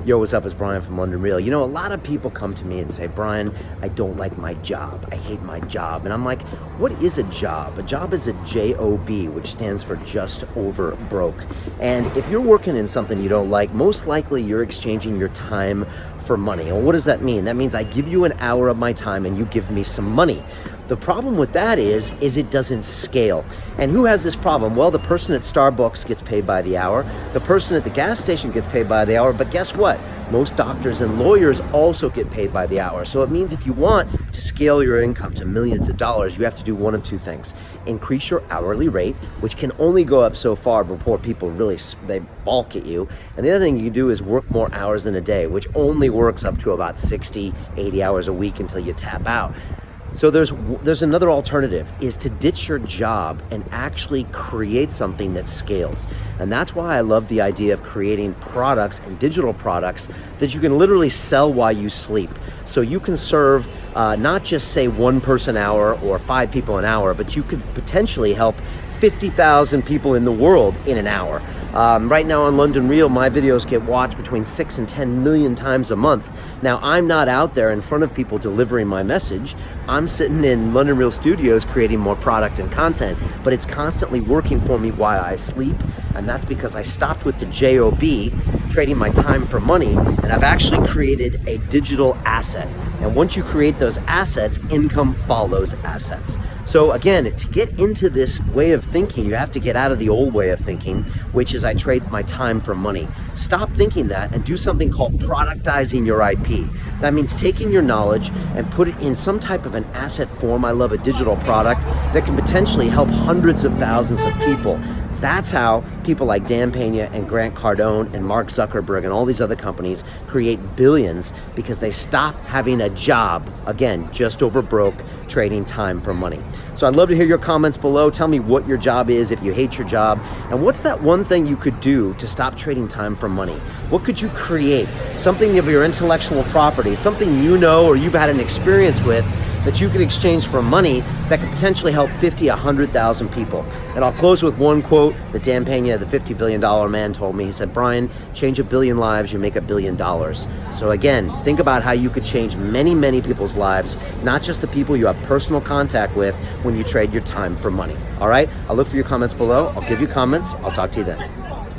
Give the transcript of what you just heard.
Yo, what's up? It's Brian from London Real. You know, a lot of people come to me and say, Brian, I don't like my job. I hate my job. And I'm like, what is a job? A job is a J-O-B, which stands for just over broke. And if you're working in something you don't like, most likely you're exchanging your time for money. And what does that mean? That means I give you an hour of my time and you give me some money. The problem with that is it doesn't scale. And who has this problem? Well, the person at Starbucks gets paid by the hour. The person at the gas station gets paid by the hour. But guess what? Most doctors and lawyers also get paid by the hour. So it means if you want to scale your income to millions of dollars, you have to do one of two things. Increase your hourly rate, which can only go up so far before people really, they balk at you. And the other thing you can do is work more hours in a day, which only works up to about 60, 80 hours a week until you tap out. So there's another alternative, is to ditch your job and actually create something that scales. And that's why I love the idea of creating products and digital products that you can literally sell while you sleep. So you can serve not just say one person an hour or 5 people an hour, but you could potentially help 50,000 people in the world in an hour. Right now on London Real, my videos get watched between 6 and 10 million times a month. Now, I'm not out there in front of people delivering my message. I'm sitting in London Real Studios creating more product and content, but it's constantly working for me while I sleep. And that's because I stopped with the J-O-B, trading my time for money, and I've actually created a digital asset. And once you create those assets, income follows assets. So again, to get into this way of thinking, you have to get out of the old way of thinking, which is I trade my time for money. Stop thinking that and do something called productizing your IP. That means taking your knowledge and put it in some type of an asset form. I love a digital product that can potentially help hundreds of thousands of people. That's how people like Dan Pena and Grant Cardone and Mark Zuckerberg and all these other companies create billions, because they stop having a job, again, just over broke, trading time for money. So I'd love to hear your comments below. Tell me what your job is, if you hate your job, and what's that one thing you could do to stop trading time for money? What could you create? Something of your intellectual property, something you know or you've had an experience with that you could exchange for money that could potentially help 50, 100,000 people. And I'll close with one quote that Dan Pena, the $50 billion man, told me. He said, Brian, change 1 billion lives, you make $1 billion. So again, think about how you could change many, many people's lives, not just the people you have personal contact with, when you trade your time for money. All right? I'll look for your comments below. I'll give you comments. I'll talk to you then.